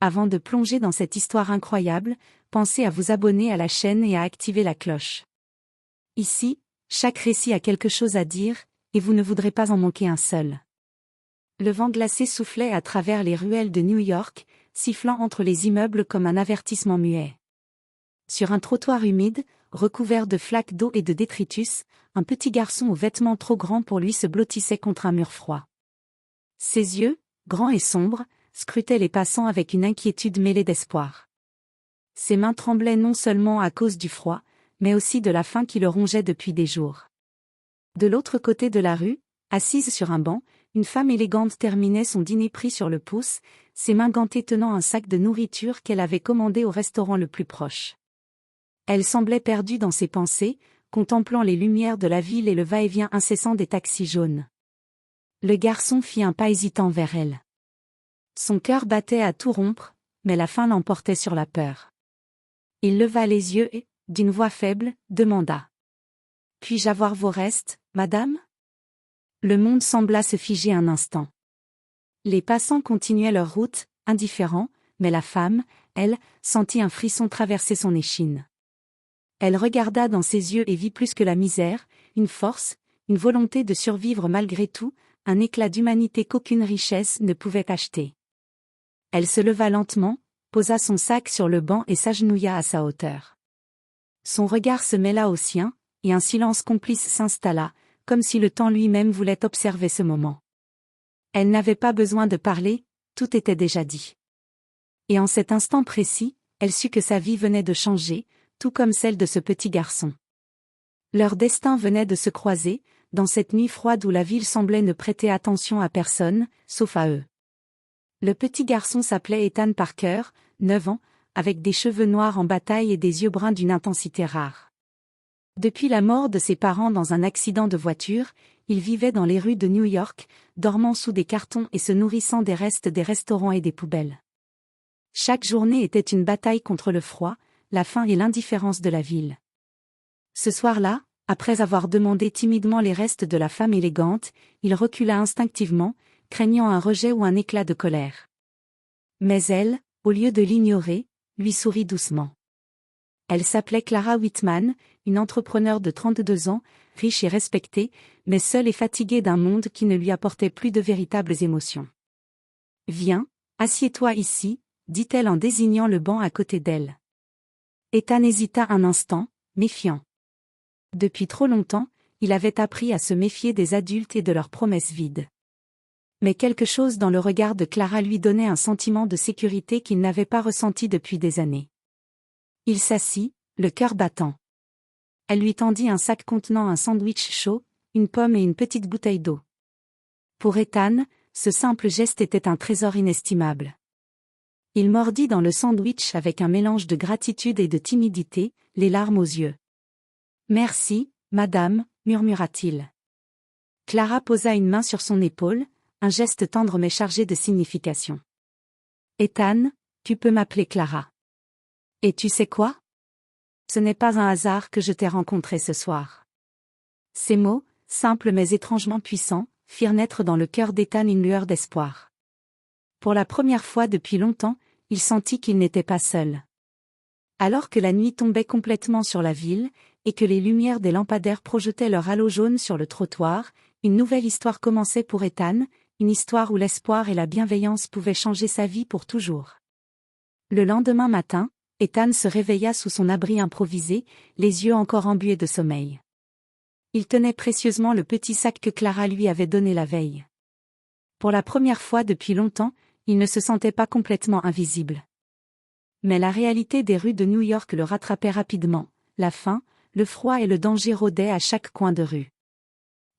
Avant de plonger dans cette histoire incroyable, pensez à vous abonner à la chaîne et à activer la cloche. Ici, chaque récit a quelque chose à dire, et vous ne voudrez pas en manquer un seul. Le vent glacé soufflait à travers les ruelles de New York, sifflant entre les immeubles comme un avertissement muet. Sur un trottoir humide, recouvert de flaques d'eau et de détritus, un petit garçon aux vêtements trop grands pour lui se blottissait contre un mur froid. Ses yeux, grands et sombres, scrutaient les passants avec une inquiétude mêlée d'espoir. Ses mains tremblaient non seulement à cause du froid, mais aussi de la faim qui le rongeait depuis des jours. De l'autre côté de la rue, assise sur un banc, une femme élégante terminait son dîner pris sur le pouce, ses mains gantées tenant un sac de nourriture qu'elle avait commandé au restaurant le plus proche. Elle semblait perdue dans ses pensées, contemplant les lumières de la ville et le va-et-vient incessant des taxis jaunes. Le garçon fit un pas hésitant vers elle. Son cœur battait à tout rompre, mais la faim l'emportait sur la peur. Il leva les yeux et, d'une voix faible, demanda. « Puis-je avoir vos restes, madame ?» Le monde sembla se figer un instant. Les passants continuaient leur route, indifférents, mais la femme, elle, sentit un frisson traverser son échine. Elle regarda dans ses yeux et vit plus que la misère, une force, une volonté de survivre malgré tout, un éclat d'humanité qu'aucune richesse ne pouvait acheter. Elle se leva lentement, posa son sac sur le banc et s'agenouilla à sa hauteur. Son regard se mêla au sien, et un silence complice s'installa, comme si le temps lui-même voulait observer ce moment. Elle n'avait pas besoin de parler, tout était déjà dit. Et en cet instant précis, elle sut que sa vie venait de changer, tout comme celle de ce petit garçon. Leur destin venait de se croiser, dans cette nuit froide où la ville semblait ne prêter attention à personne, sauf à eux. Le petit garçon s'appelait Ethan Parker, 9 ans, avec des cheveux noirs en bataille et des yeux bruns d'une intensité rare. Depuis la mort de ses parents dans un accident de voiture, il vivait dans les rues de New York, dormant sous des cartons et se nourrissant des restes des restaurants et des poubelles. Chaque journée était une bataille contre le froid, la faim et l'indifférence de la ville. Ce soir-là, après avoir demandé timidement les restes de la femme élégante, il recula instinctivement, craignant un rejet ou un éclat de colère. Mais elle, au lieu de l'ignorer, lui sourit doucement. Elle s'appelait Clara Whitman, une entrepreneure de 32 ans, riche et respectée, mais seule et fatiguée d'un monde qui ne lui apportait plus de véritables émotions. « Viens, assieds-toi ici », dit-elle en désignant le banc à côté d'elle. Ethan hésita un instant, méfiant. Depuis trop longtemps, il avait appris à se méfier des adultes et de leurs promesses vides. Mais quelque chose dans le regard de Clara lui donnait un sentiment de sécurité qu'il n'avait pas ressenti depuis des années. Il s'assit, le cœur battant. Elle lui tendit un sac contenant un sandwich chaud, une pomme et une petite bouteille d'eau. Pour Ethan, ce simple geste était un trésor inestimable. Il mordit dans le sandwich avec un mélange de gratitude et de timidité, les larmes aux yeux. « Merci, madame », murmura-t-il. Clara posa une main sur son épaule, un geste tendre mais chargé de signification. « Ethan, tu peux m'appeler Clara. Et tu sais quoi ? Ce n'est pas un hasard que je t'ai rencontré ce soir. » Ces mots, simples mais étrangement puissants, firent naître dans le cœur d'Ethan une lueur d'espoir. Pour la première fois depuis longtemps, il sentit qu'il n'était pas seul. Alors que la nuit tombait complètement sur la ville, et que les lumières des lampadaires projetaient leur halo jaune sur le trottoir, une nouvelle histoire commençait pour Ethan, une histoire où l'espoir et la bienveillance pouvaient changer sa vie pour toujours. Le lendemain matin, Ethan se réveilla sous son abri improvisé, les yeux encore embués de sommeil. Il tenait précieusement le petit sac que Clara lui avait donné la veille. Pour la première fois depuis longtemps, il ne se sentait pas complètement invisible. Mais la réalité des rues de New York le rattrapait rapidement, la faim, le froid et le danger rôdaient à chaque coin de rue.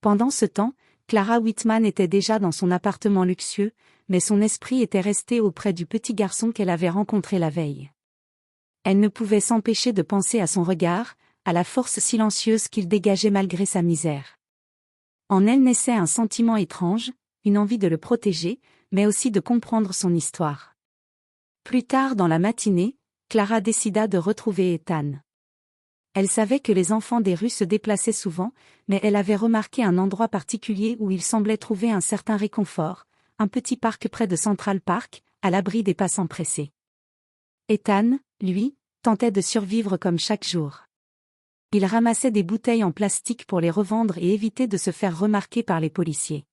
Pendant ce temps, Clara Whitman était déjà dans son appartement luxueux, mais son esprit était resté auprès du petit garçon qu'elle avait rencontré la veille. Elle ne pouvait s'empêcher de penser à son regard, à la force silencieuse qu'il dégageait malgré sa misère. En elle naissait un sentiment étrange, une envie de le protéger, mais aussi de comprendre son histoire. Plus tard dans la matinée, Clara décida de retrouver Ethan. Elle savait que les enfants des rues se déplaçaient souvent, mais elle avait remarqué un endroit particulier où ils semblaient trouver un certain réconfort, un petit parc près de Central Park, à l'abri des passants pressés. Ethan, lui, tentait de survivre comme chaque jour. Il ramassait des bouteilles en plastique pour les revendre et éviter de se faire remarquer par les policiers.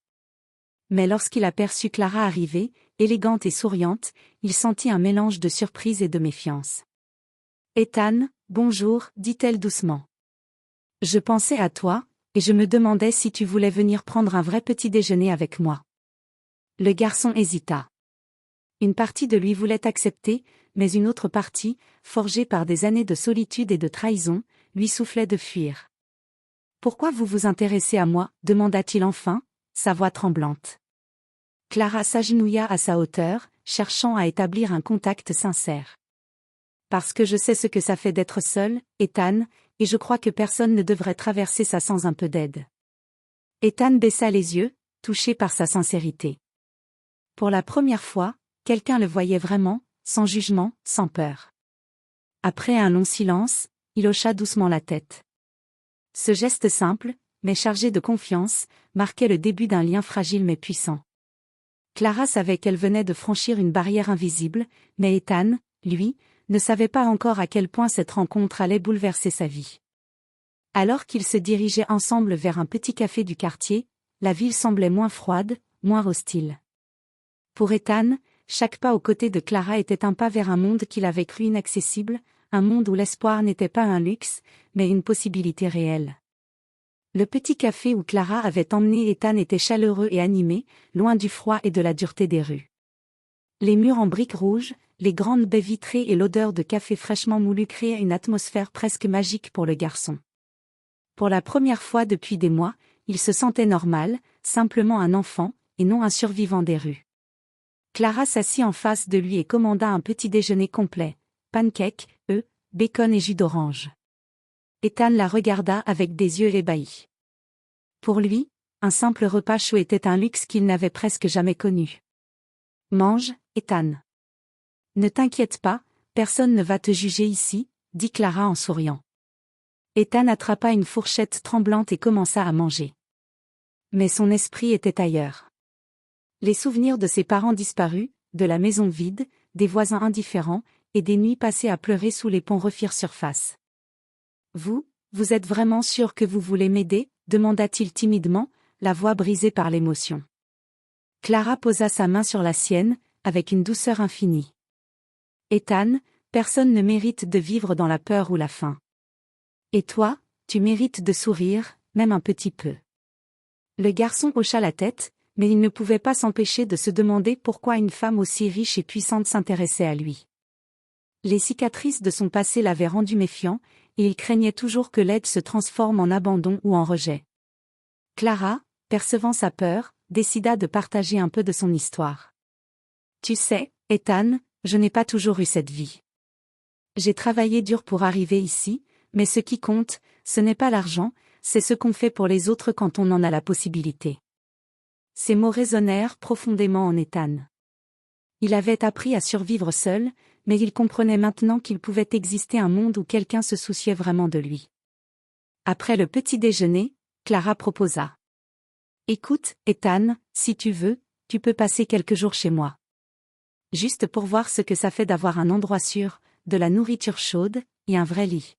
Mais lorsqu'il aperçut Clara arriver, élégante et souriante, il sentit un mélange de surprise et de méfiance. « Ethan, bonjour, dit-elle doucement. Je pensais à toi, et je me demandais si tu voulais venir prendre un vrai petit déjeuner avec moi. » Le garçon hésita. Une partie de lui voulait accepter, mais une autre partie, forgée par des années de solitude et de trahison, lui soufflait de fuir. « Pourquoi vous vous intéressez à moi ?» demanda-t-il enfin, sa voix tremblante. Clara s'agenouilla à sa hauteur, cherchant à établir un contact sincère. « Parce que je sais ce que ça fait d'être seule, Ethan, et je crois que personne ne devrait traverser ça sans un peu d'aide. » Ethan baissa les yeux, touché par sa sincérité. Pour la première fois, quelqu'un le voyait vraiment, sans jugement, sans peur. Après un long silence, il hocha doucement la tête. Ce geste simple, mais chargé de confiance, marquait le début d'un lien fragile mais puissant. Clara savait qu'elle venait de franchir une barrière invisible, mais Ethan, lui, ne savait pas encore à quel point cette rencontre allait bouleverser sa vie. Alors qu'ils se dirigeaient ensemble vers un petit café du quartier, la ville semblait moins froide, moins hostile. Pour Ethan, chaque pas aux côtés de Clara était un pas vers un monde qu'il avait cru inaccessible, un monde où l'espoir n'était pas un luxe, mais une possibilité réelle. Le petit café où Clara avait emmené Ethan était chaleureux et animé, loin du froid et de la dureté des rues. Les murs en briques rouges, les grandes baies vitrées et l'odeur de café fraîchement moulu créaient une atmosphère presque magique pour le garçon. Pour la première fois depuis des mois, il se sentait normal, simplement un enfant, et non un survivant des rues. Clara s'assit en face de lui et commanda un petit déjeuner complet, pancakes, œufs, bacon et jus d'orange. Ethan la regarda avec des yeux ébahis. Pour lui, un simple repas chaud était un luxe qu'il n'avait presque jamais connu. « Mange, Ethan. Ne t'inquiète pas, personne ne va te juger ici, » dit Clara en souriant. Ethan attrapa une fourchette tremblante et commença à manger. Mais son esprit était ailleurs. Les souvenirs de ses parents disparus, de la maison vide, des voisins indifférents, et des nuits passées à pleurer sous les ponts refirent surface. « Vous êtes vraiment sûr que vous voulez m'aider ?» demanda-t-il timidement, la voix brisée par l'émotion. Clara posa sa main sur la sienne, avec une douceur infinie. « Ethan, personne ne mérite de vivre dans la peur ou la faim. Et toi, tu mérites de sourire, même un petit peu. » Le garçon hocha la tête, mais il ne pouvait pas s'empêcher de se demander pourquoi une femme aussi riche et puissante s'intéressait à lui. Les cicatrices de son passé l'avaient rendu méfiant, et il craignait toujours que l'aide se transforme en abandon ou en rejet. Clara, percevant sa peur, décida de partager un peu de son histoire. « Tu sais, Ethan, je n'ai pas toujours eu cette vie. J'ai travaillé dur pour arriver ici, mais ce qui compte, ce n'est pas l'argent, c'est ce qu'on fait pour les autres quand on en a la possibilité. » Ces mots résonnèrent profondément en Ethan. Il avait appris à survivre seul, mais il comprenait maintenant qu'il pouvait exister un monde où quelqu'un se souciait vraiment de lui. Après le petit déjeuner, Clara proposa. « Écoute, Ethan, si tu veux, tu peux passer quelques jours chez moi. Juste pour voir ce que ça fait d'avoir un endroit sûr, de la nourriture chaude, et un vrai lit. »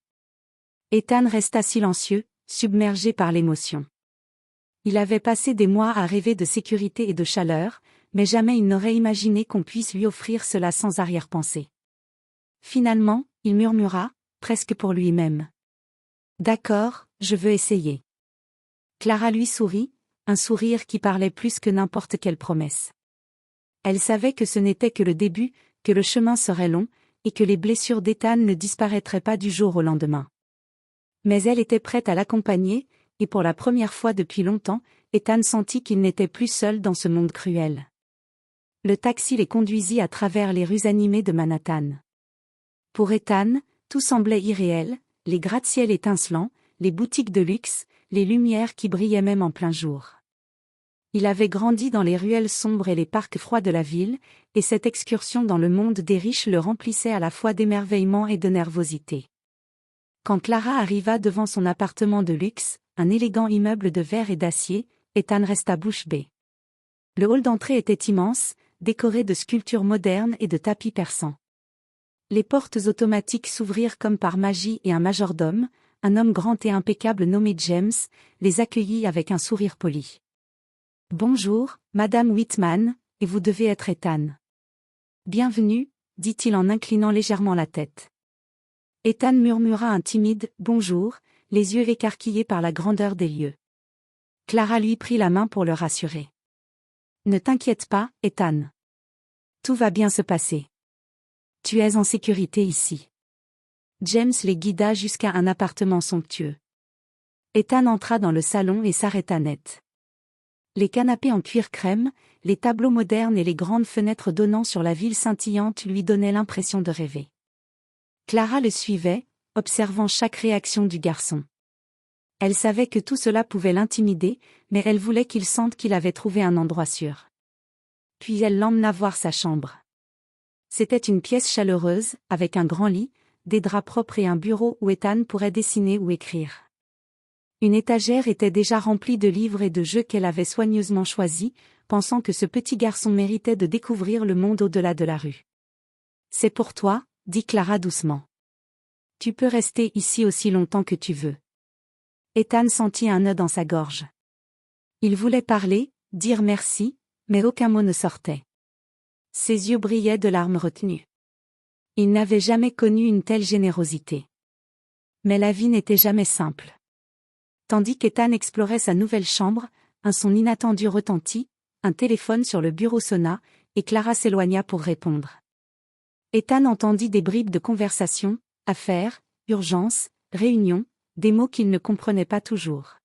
Ethan resta silencieux, submergé par l'émotion. Il avait passé des mois à rêver de sécurité et de chaleur, mais jamais il n'aurait imaginé qu'on puisse lui offrir cela sans arrière-pensée. Finalement, il murmura, presque pour lui-même. « D'accord, je veux essayer. » Clara lui sourit, un sourire qui parlait plus que n'importe quelle promesse. Elle savait que ce n'était que le début, que le chemin serait long, et que les blessures d'Ethan ne disparaîtraient pas du jour au lendemain. Mais elle était prête à l'accompagner, et pour la première fois depuis longtemps, Ethan sentit qu'il n'était plus seul dans ce monde cruel. Le taxi les conduisit à travers les rues animées de Manhattan. Pour Ethan, tout semblait irréel, les gratte-ciels étincelants, les boutiques de luxe, les lumières qui brillaient même en plein jour. Il avait grandi dans les ruelles sombres et les parcs froids de la ville, et cette excursion dans le monde des riches le remplissait à la fois d'émerveillement et de nervosité. Quand Clara arriva devant son appartement de luxe, un élégant immeuble de verre et d'acier, Ethan resta bouche bée. Le hall d'entrée était immense, décorée de sculptures modernes et de tapis persans. Les portes automatiques s'ouvrirent comme par magie et un majordome, un homme grand et impeccable nommé James, les accueillit avec un sourire poli. « Bonjour, Madame Whitman, et vous devez être Ethan. »« Bienvenue, » dit-il en inclinant légèrement la tête. Ethan murmura un timide « bonjour », les yeux écarquillés par la grandeur des lieux. Clara lui prit la main pour le rassurer. « Ne t'inquiète pas, Ethan. Tout va bien se passer. Tu es en sécurité ici. » James les guida jusqu'à un appartement somptueux. Ethan entra dans le salon et s'arrêta net. Les canapés en cuir crème, les tableaux modernes et les grandes fenêtres donnant sur la ville scintillante lui donnaient l'impression de rêver. Clara le suivait, observant chaque réaction du garçon. Elle savait que tout cela pouvait l'intimider, mais elle voulait qu'il sente qu'il avait trouvé un endroit sûr. Puis elle l'emmena voir sa chambre. C'était une pièce chaleureuse, avec un grand lit, des draps propres et un bureau où Ethan pourrait dessiner ou écrire. Une étagère était déjà remplie de livres et de jeux qu'elle avait soigneusement choisis, pensant que ce petit garçon méritait de découvrir le monde au-delà de la rue. « C'est pour toi, » dit Clara doucement. « Tu peux rester ici aussi longtemps que tu veux. » Ethan sentit un nœud dans sa gorge. Il voulait parler, dire merci, mais aucun mot ne sortait. Ses yeux brillaient de larmes retenues. Il n'avait jamais connu une telle générosité. Mais la vie n'était jamais simple. Tandis qu'Ethan explorait sa nouvelle chambre, un son inattendu retentit, un téléphone sur le bureau sonna, et Clara s'éloigna pour répondre. Ethan entendit des bribes de conversation, affaires, urgence, réunion, des mots qu'il ne comprenait pas toujours.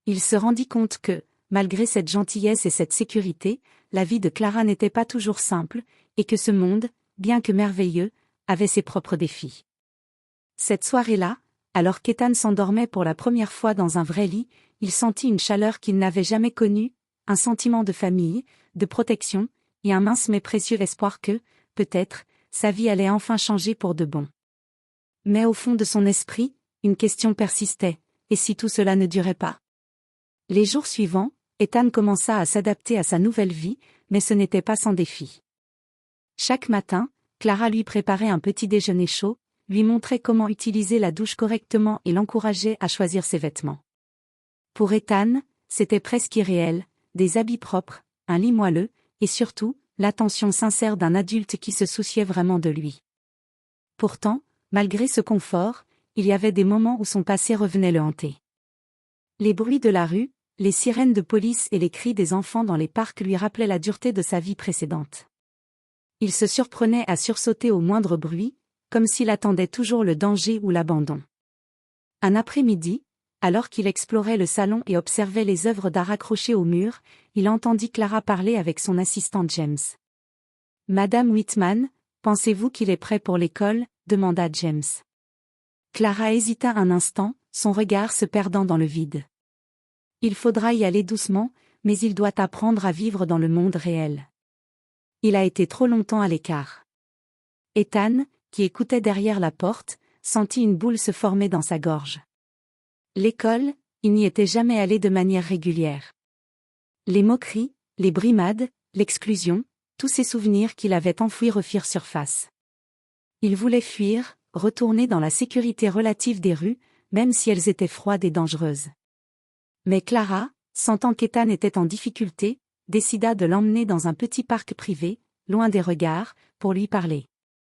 Il se rendit compte que, malgré cette gentillesse et cette sécurité, la vie de Clara n'était pas toujours simple, et que ce monde, bien que merveilleux, avait ses propres défis. Cette soirée-là, alors qu'Ethan s'endormait pour la première fois dans un vrai lit, il sentit une chaleur qu'il n'avait jamais connue, un sentiment de famille, de protection, et un mince mais précieux espoir que, peut-être, sa vie allait enfin changer pour de bon. Mais au fond de son esprit, une question persistait, et si tout cela ne durait pas? Les jours suivants, Ethan commença à s'adapter à sa nouvelle vie, mais ce n'était pas sans défi. Chaque matin, Clara lui préparait un petit déjeuner chaud, lui montrait comment utiliser la douche correctement et l'encourageait à choisir ses vêtements. Pour Ethan, c'était presque irréel, des habits propres, un lit moelleux, et surtout, l'attention sincère d'un adulte qui se souciait vraiment de lui. Pourtant, malgré ce confort, il y avait des moments où son passé revenait le hanter. Les bruits de la rue, les sirènes de police et les cris des enfants dans les parcs lui rappelaient la dureté de sa vie précédente. Il se surprenait à sursauter au moindre bruit, comme s'il attendait toujours le danger ou l'abandon. Un après-midi, alors qu'il explorait le salon et observait les œuvres d'art accrochées au mur, il entendit Clara parler avec son assistant James. « Madame Whitman, pensez-vous qu'il est prêt pour l'école ?» demanda James. Clara hésita un instant, son regard se perdant dans le vide. « Il faudra y aller doucement, mais il doit apprendre à vivre dans le monde réel. Il a été trop longtemps à l'écart. » Ethan, qui écoutait derrière la porte, sentit une boule se former dans sa gorge. L'école, il n'y était jamais allé de manière régulière. Les moqueries, les brimades, l'exclusion, tous ces souvenirs qu'il avait enfouis refirent surface. Il voulait fuir, retourner dans la sécurité relative des rues, même si elles étaient froides et dangereuses. Mais Clara, sentant qu'Ethan était en difficulté, décida de l'emmener dans un petit parc privé, loin des regards, pour lui parler.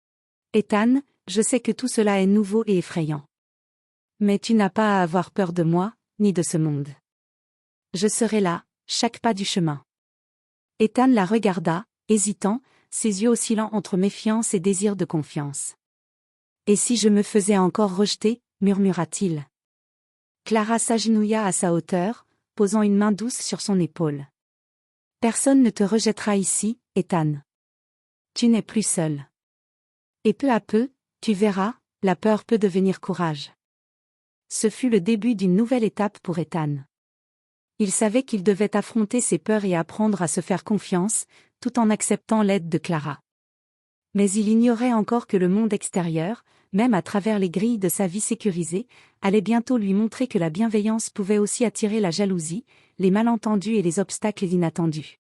« Ethan, je sais que tout cela est nouveau et effrayant. Mais tu n'as pas à avoir peur de moi, ni de ce monde. Je serai là, chaque pas du chemin. » Ethan la regarda, hésitant, ses yeux oscillant entre méfiance et désir de confiance. « Et si je me faisais encore rejeter ?» murmura-t-il. Clara s'agenouilla à sa hauteur, posant une main douce sur son épaule. « Personne ne te rejettera ici, Ethan. Tu n'es plus seul. Et peu à peu, tu verras, la peur peut devenir courage. » Ce fut le début d'une nouvelle étape pour Ethan. Il savait qu'il devait affronter ses peurs et apprendre à se faire confiance, tout en acceptant l'aide de Clara. Mais il ignorait encore que le monde extérieur, même à travers les grilles de sa vie sécurisée, allait bientôt lui montrer que la bienveillance pouvait aussi attirer la jalousie, les malentendus et les obstacles inattendus.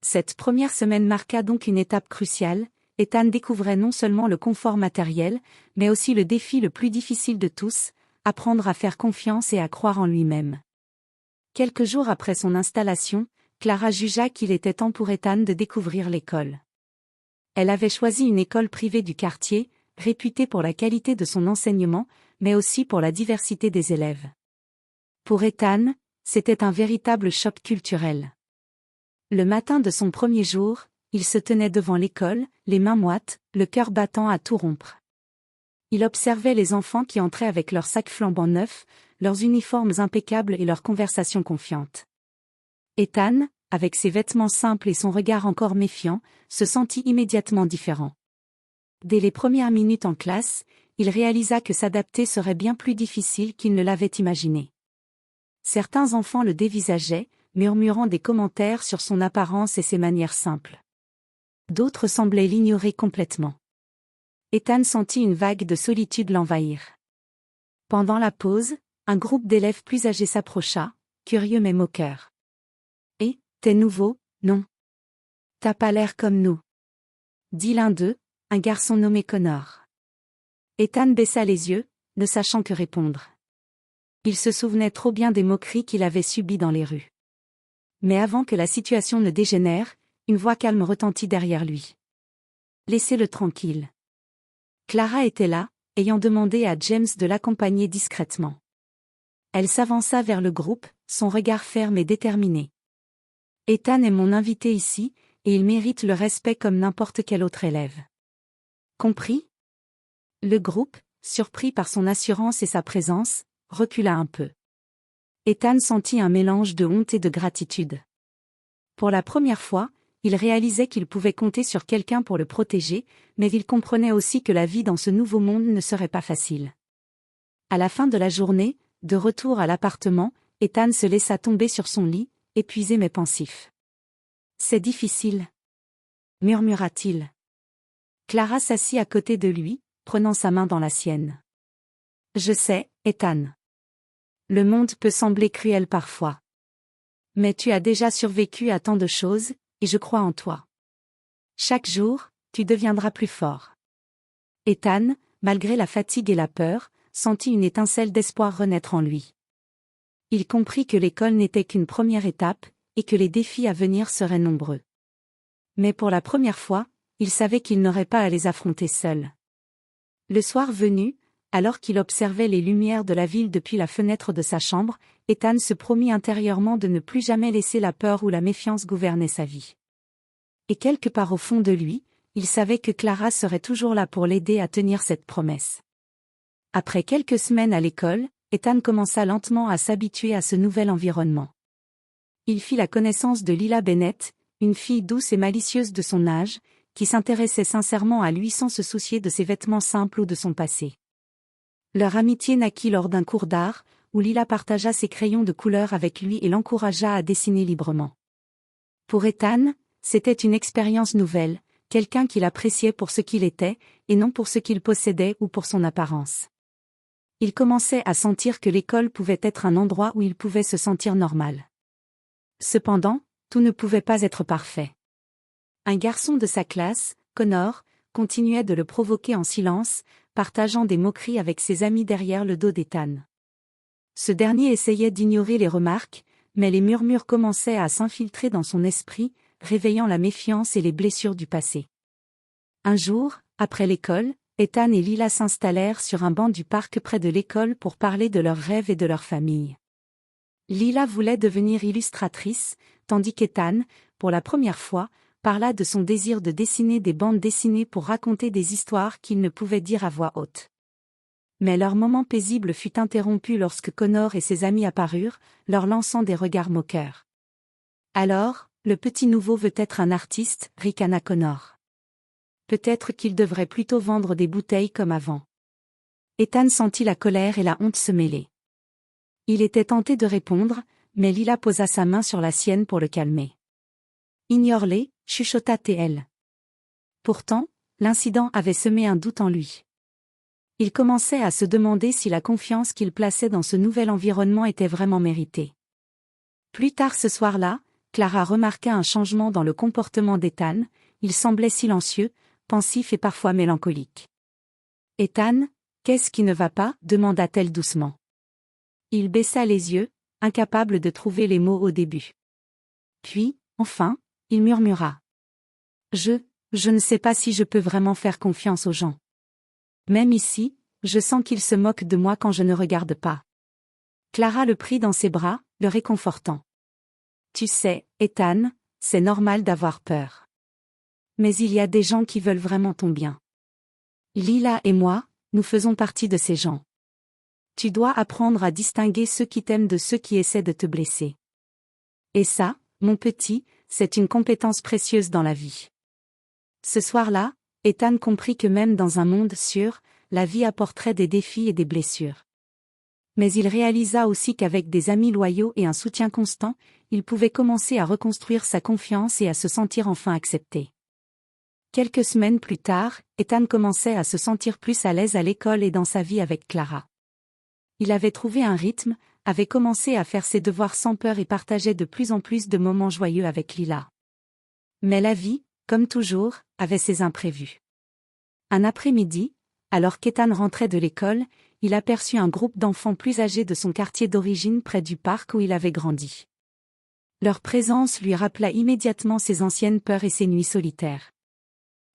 Cette première semaine marqua donc une étape cruciale. Ethan découvrait non seulement le confort matériel, mais aussi le défi le plus difficile de tous, apprendre à faire confiance et à croire en lui-même. Quelques jours après son installation, Clara jugea qu'il était temps pour Ethan de découvrir l'école. Elle avait choisi une école privée du quartier, réputée pour la qualité de son enseignement, mais aussi pour la diversité des élèves. Pour Ethan, c'était un véritable choc culturel. Le matin de son premier jour, il se tenait devant l'école, les mains moites, le cœur battant à tout rompre. Il observait les enfants qui entraient avec leurs sacs flambant neufs, leurs uniformes impeccables et leurs conversations confiantes. Ethan, avec ses vêtements simples et son regard encore méfiant, se sentit immédiatement différent. Dès les premières minutes en classe, il réalisa que s'adapter serait bien plus difficile qu'il ne l'avait imaginé. Certains enfants le dévisageaient, murmurant des commentaires sur son apparence et ses manières simples. D'autres semblaient l'ignorer complètement. Ethan sentit une vague de solitude l'envahir. Pendant la pause, un groupe d'élèves plus âgés s'approcha, curieux mais moqueur. « Eh, t'es nouveau, non? T'as pas l'air comme nous. » dit l'un d'eux, un garçon nommé Connor. Ethan baissa les yeux, ne sachant que répondre. Il se souvenait trop bien des moqueries qu'il avait subies dans les rues. Mais avant que la situation ne dégénère, une voix calme retentit derrière lui. « Laissez-le tranquille. » Clara était là, ayant demandé à James de l'accompagner discrètement. Elle s'avança vers le groupe, son regard ferme et déterminé. « Ethan est mon invité ici, et il mérite le respect comme n'importe quel autre élève. Compris ? » Le groupe, surpris par son assurance et sa présence, recula un peu. Ethan sentit un mélange de honte et de gratitude. Pour la première fois, il réalisait qu'il pouvait compter sur quelqu'un pour le protéger, mais il comprenait aussi que la vie dans ce nouveau monde ne serait pas facile. À la fin de la journée, de retour à l'appartement, Ethan se laissa tomber sur son lit, épuisé mais pensif. « C'est difficile, » murmura-t-il. Clara s'assit à côté de lui, prenant sa main dans la sienne. « Je sais, Ethan. Le monde peut sembler cruel parfois. Mais tu as déjà survécu à tant de choses, et je crois en toi. Chaque jour, tu deviendras plus fort. » Ethan, malgré la fatigue et la peur, sentit une étincelle d'espoir renaître en lui. Il comprit que l'école n'était qu'une première étape, et que les défis à venir seraient nombreux. Mais pour la première fois, il savait qu'il n'aurait pas à les affronter seul. Le soir venu, alors qu'il observait les lumières de la ville depuis la fenêtre de sa chambre, Ethan se promit intérieurement de ne plus jamais laisser la peur ou la méfiance gouverner sa vie. Et quelque part au fond de lui, il savait que Clara serait toujours là pour l'aider à tenir cette promesse. Après quelques semaines à l'école, Ethan commença lentement à s'habituer à ce nouvel environnement. Il fit la connaissance de Lila Bennett, une fille douce et malicieuse de son âge, qui s'intéressait sincèrement à lui sans se soucier de ses vêtements simples ou de son passé. Leur amitié naquit lors d'un cours d'art, où Lila partagea ses crayons de couleur avec lui et l'encouragea à dessiner librement. Pour Ethan, c'était une expérience nouvelle, quelqu'un qu'il appréciait pour ce qu'il était, et non pour ce qu'il possédait ou pour son apparence. Il commençait à sentir que l'école pouvait être un endroit où il pouvait se sentir normal. Cependant, tout ne pouvait pas être parfait. Un garçon de sa classe, Connor, continuait de le provoquer en silence, partageant des moqueries avec ses amis derrière le dos d'Ethan. Ce dernier essayait d'ignorer les remarques, mais les murmures commençaient à s'infiltrer dans son esprit, réveillant la méfiance et les blessures du passé. Un jour, après l'école, Ethan et Lila s'installèrent sur un banc du parc près de l'école pour parler de leurs rêves et de leur famille. Lila voulait devenir illustratrice, tandis qu'Ethan, pour la première fois, parla de son désir de dessiner des bandes dessinées pour raconter des histoires qu'il ne pouvait dire à voix haute. Mais leur moment paisible fut interrompu lorsque Connor et ses amis apparurent, leur lançant des regards moqueurs. « Alors, le petit nouveau veut être un artiste, » ricana Connor. « Peut-être qu'il devrait plutôt vendre des bouteilles comme avant. » Ethan sentit la colère et la honte se mêler. Il était tenté de répondre, mais Lila posa sa main sur la sienne pour le calmer. « Ignore-les, » chuchota TL. Pourtant, l'incident avait semé un doute en lui. Il commençait à se demander si la confiance qu'il plaçait dans ce nouvel environnement était vraiment méritée. Plus tard ce soir-là, Clara remarqua un changement dans le comportement d'Ethan, il semblait silencieux, pensif et parfois mélancolique. « Ethan, qu'est-ce qui ne va pas ?» demanda-t-elle doucement. Il baissa les yeux, incapable de trouver les mots au début. Puis, enfin, il murmura. « Je ne sais pas si je peux vraiment faire confiance aux gens. Même ici, je sens qu'ils se moquent de moi quand je ne regarde pas. » Clara le prit dans ses bras, le réconfortant. « Tu sais, Ethan, c'est normal d'avoir peur. Mais il y a des gens qui veulent vraiment ton bien. Lila et moi, nous faisons partie de ces gens. Tu dois apprendre à distinguer ceux qui t'aiment de ceux qui essaient de te blesser. Et ça, mon petit, c'est une compétence précieuse dans la vie. » Ce soir-là, Ethan comprit que même dans un monde sûr, la vie apporterait des défis et des blessures. Mais il réalisa aussi qu'avec des amis loyaux et un soutien constant, il pouvait commencer à reconstruire sa confiance et à se sentir enfin accepté. Quelques semaines plus tard, Ethan commençait à se sentir plus à l'aise à l'école et dans sa vie avec Clara. Il avait trouvé un rythme, avait commencé à faire ses devoirs sans peur et partageait de plus en plus de moments joyeux avec Lila. Mais la vie, comme toujours, avait ses imprévus. Un après-midi, alors qu'Ethan rentrait de l'école, il aperçut un groupe d'enfants plus âgés de son quartier d'origine près du parc où il avait grandi. Leur présence lui rappela immédiatement ses anciennes peurs et ses nuits solitaires.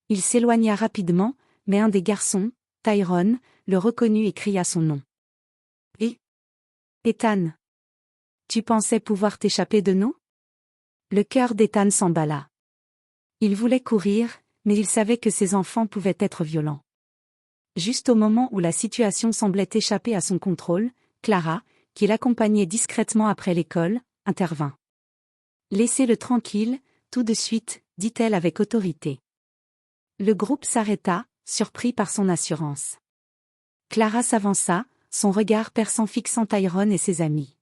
Il s'éloigna rapidement, mais un des garçons, Tyrone, le reconnut et cria son nom. « Et Ethan, tu pensais pouvoir t'échapper de nous ?» Le cœur d'Ethan s'emballa. Il voulait courir, mais il savait que ses enfants pouvaient être violents. Juste au moment où la situation semblait échapper à son contrôle, Clara, qui l'accompagnait discrètement après l'école, intervint. « Laissez-le tranquille, tout de suite, » dit-elle avec autorité. Le groupe s'arrêta, surpris par son assurance. Clara s'avança, son regard perçant fixant Tyrone et ses amis.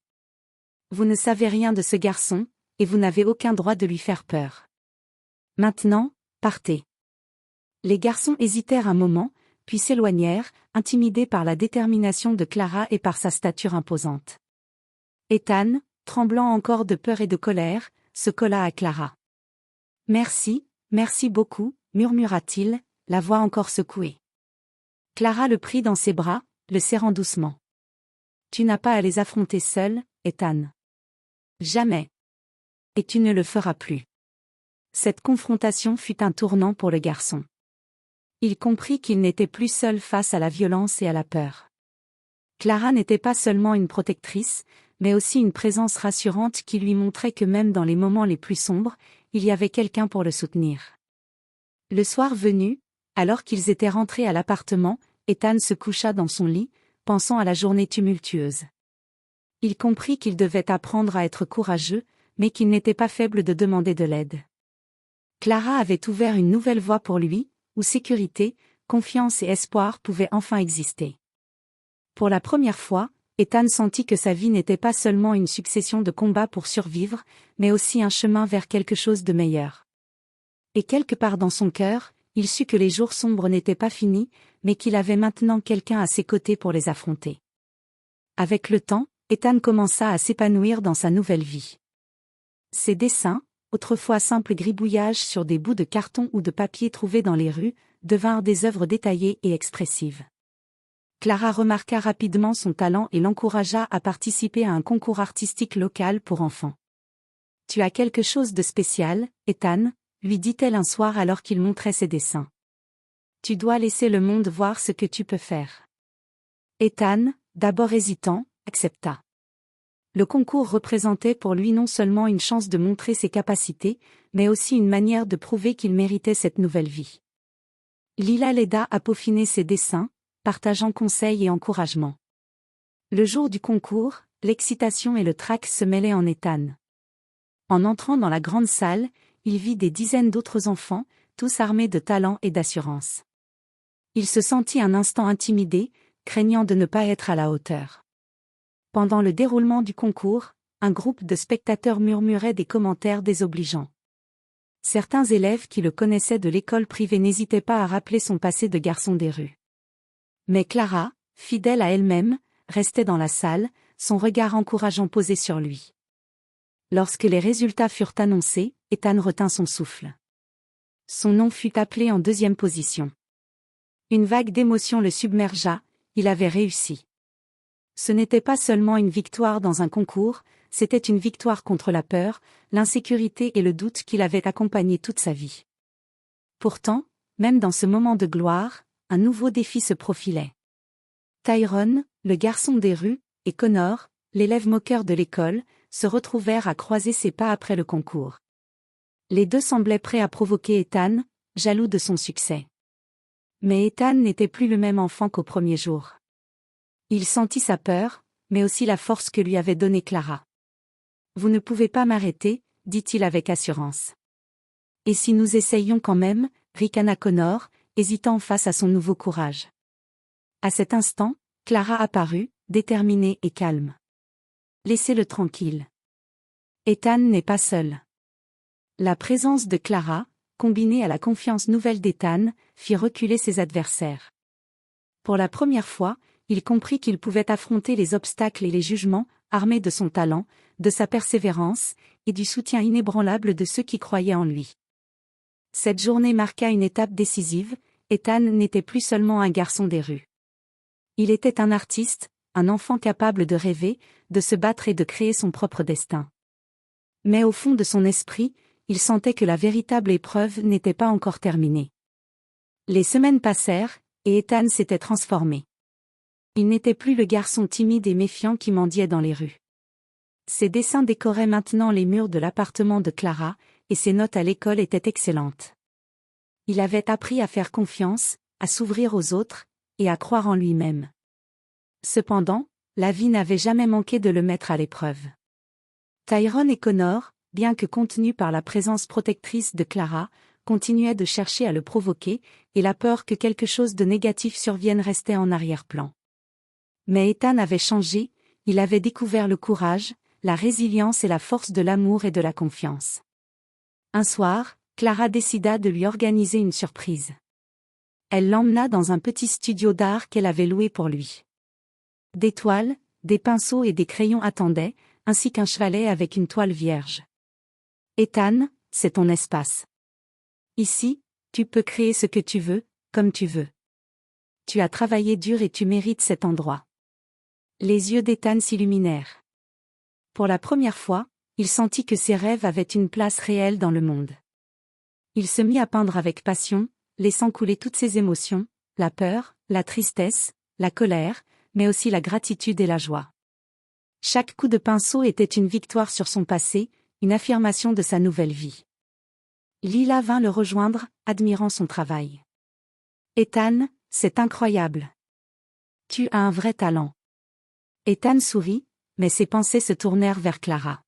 « Vous ne savez rien de ce garçon, et vous n'avez aucun droit de lui faire peur. Maintenant, partez. » Les garçons hésitèrent un moment, puis s'éloignèrent, intimidés par la détermination de Clara et par sa stature imposante. Ethan, tremblant encore de peur et de colère, se colla à Clara. « Merci, merci beaucoup, » murmura-t-il, la voix encore secouée. Clara le prit dans ses bras, le serrant doucement. « Tu n'as pas à les affronter seul, Ethan. Jamais. Et tu ne le feras plus. » Cette confrontation fut un tournant pour le garçon. Il comprit qu'il n'était plus seul face à la violence et à la peur. Clara n'était pas seulement une protectrice, mais aussi une présence rassurante qui lui montrait que même dans les moments les plus sombres, il y avait quelqu'un pour le soutenir. Le soir venu, alors qu'ils étaient rentrés à l'appartement, Ethan se coucha dans son lit, pensant à la journée tumultueuse. Il comprit qu'il devait apprendre à être courageux, mais qu'il n'était pas faible de demander de l'aide. Clara avait ouvert une nouvelle voie pour lui, où sécurité, confiance et espoir pouvaient enfin exister. Pour la première fois, Ethan sentit que sa vie n'était pas seulement une succession de combats pour survivre, mais aussi un chemin vers quelque chose de meilleur. Et quelque part dans son cœur, il sut que les jours sombres n'étaient pas finis, mais qu'il avait maintenant quelqu'un à ses côtés pour les affronter. Avec le temps, Ethan commença à s'épanouir dans sa nouvelle vie. Ses dessins, autrefois simples gribouillages sur des bouts de carton ou de papier trouvés dans les rues, devinrent des œuvres détaillées et expressives. Clara remarqua rapidement son talent et l'encouragea à participer à un concours artistique local pour enfants. « Tu as quelque chose de spécial, Ethan ?» lui dit-elle un soir alors qu'il montrait ses dessins. « Tu dois laisser le monde voir ce que tu peux faire. » Ethan, d'abord hésitant, accepta. Le concours représentait pour lui non seulement une chance de montrer ses capacités, mais aussi une manière de prouver qu'il méritait cette nouvelle vie. Lila l'aida à peaufiner ses dessins, partageant conseils et encouragements. Le jour du concours, l'excitation et le trac se mêlaient en Ethan. En entrant dans la grande salle, il vit des dizaines d'autres enfants, tous armés de talent et d'assurance. Il se sentit un instant intimidé, craignant de ne pas être à la hauteur. Pendant le déroulement du concours, un groupe de spectateurs murmurait des commentaires désobligeants. Certains élèves qui le connaissaient de l'école privée n'hésitaient pas à rappeler son passé de garçon des rues. Mais Clara, fidèle à elle-même, restait dans la salle, son regard encourageant posé sur lui. Lorsque les résultats furent annoncés, Ethan retint son souffle. Son nom fut appelé en deuxième position. Une vague d'émotion le submergea, il avait réussi. Ce n'était pas seulement une victoire dans un concours, c'était une victoire contre la peur, l'insécurité et le doute qui l'avaient accompagné toute sa vie. Pourtant, même dans ce moment de gloire, un nouveau défi se profilait. Tyrone, le garçon des rues, et Connor, l'élève moqueur de l'école, se retrouvèrent à croiser ses pas après le concours. Les deux semblaient prêts à provoquer Ethan, jaloux de son succès. Mais Ethan n'était plus le même enfant qu'au premier jour. Il sentit sa peur, mais aussi la force que lui avait donnée Clara. « Vous ne pouvez pas m'arrêter, » dit-il avec assurance. « Et si nous essayions quand même » ricana Connor, hésitant face à son nouveau courage. À cet instant, Clara apparut, déterminée et calme. « Laissez-le tranquille. Ethan n'est pas seul. » La présence de Clara, combinée à la confiance nouvelle d'Ethan, fit reculer ses adversaires. Pour la première fois, il comprit qu'il pouvait affronter les obstacles et les jugements, armé de son talent, de sa persévérance, et du soutien inébranlable de ceux qui croyaient en lui. Cette journée marqua une étape décisive, Ethan n'était plus seulement un garçon des rues. Il était un artiste, un enfant capable de rêver, de se battre et de créer son propre destin. Mais au fond de son esprit, il sentait que la véritable épreuve n'était pas encore terminée. Les semaines passèrent, et Ethan s'était transformé. Il n'était plus le garçon timide et méfiant qui mendiait dans les rues. Ses dessins décoraient maintenant les murs de l'appartement de Clara, et ses notes à l'école étaient excellentes. Il avait appris à faire confiance, à s'ouvrir aux autres, et à croire en lui-même. Cependant, la vie n'avait jamais manqué de le mettre à l'épreuve. Tyrone et Connor, bien que contenus par la présence protectrice de Clara, continuaient de chercher à le provoquer, et la peur que quelque chose de négatif survienne restait en arrière-plan. Mais Ethan avait changé, il avait découvert le courage, la résilience et la force de l'amour et de la confiance. Un soir, Clara décida de lui organiser une surprise. Elle l'emmena dans un petit studio d'art qu'elle avait loué pour lui. Des toiles, des pinceaux et des crayons attendaient, ainsi qu'un chevalet avec une toile vierge. « Ethan, c'est ton espace. Ici, tu peux créer ce que tu veux, comme tu veux. Tu as travaillé dur et tu mérites cet endroit. » Les yeux d'Ethan s'illuminèrent. Pour la première fois, il sentit que ses rêves avaient une place réelle dans le monde. Il se mit à peindre avec passion, laissant couler toutes ses émotions, la peur, la tristesse, la colère, mais aussi la gratitude et la joie. Chaque coup de pinceau était une victoire sur son passé, une affirmation de sa nouvelle vie. Lila vint le rejoindre, admirant son travail. « Ethan, c'est incroyable. Tu as un vrai talent. » Ethan sourit, mais ses pensées se tournèrent vers Clara.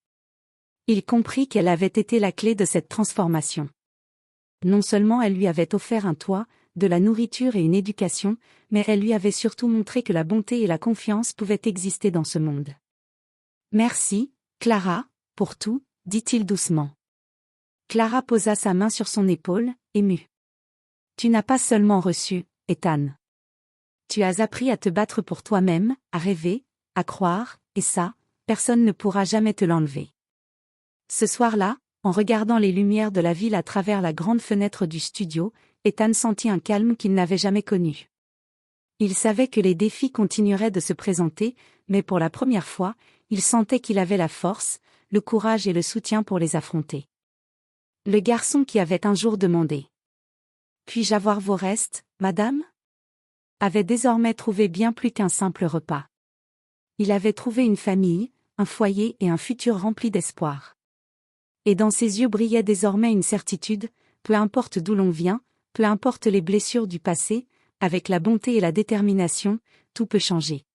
Il comprit qu'elle avait été la clé de cette transformation. Non seulement elle lui avait offert un toit, de la nourriture et une éducation, mais elle lui avait surtout montré que la bonté et la confiance pouvaient exister dans ce monde. « Merci, Clara, pour tout, » dit-il doucement. Clara posa sa main sur son épaule, émue. « Tu n'as pas seulement reçu, Ethan. Tu as appris à te battre pour toi-même, à rêver, à croire, et ça, personne ne pourra jamais te l'enlever. » Ce soir-là, en regardant les lumières de la ville à travers la grande fenêtre du studio, Ethan sentit un calme qu'il n'avait jamais connu. Il savait que les défis continueraient de se présenter, mais pour la première fois, il sentait qu'il avait la force, le courage et le soutien pour les affronter. Le garçon qui avait un jour demandé « Puis-je avoir vos restes, madame ?» avait désormais trouvé bien plus qu'un simple repas. Il avait trouvé une famille, un foyer et un futur rempli d'espoir. Et dans ses yeux brillait désormais une certitude, peu importe d'où l'on vient, peu importe les blessures du passé, avec la bonté et la détermination, tout peut changer.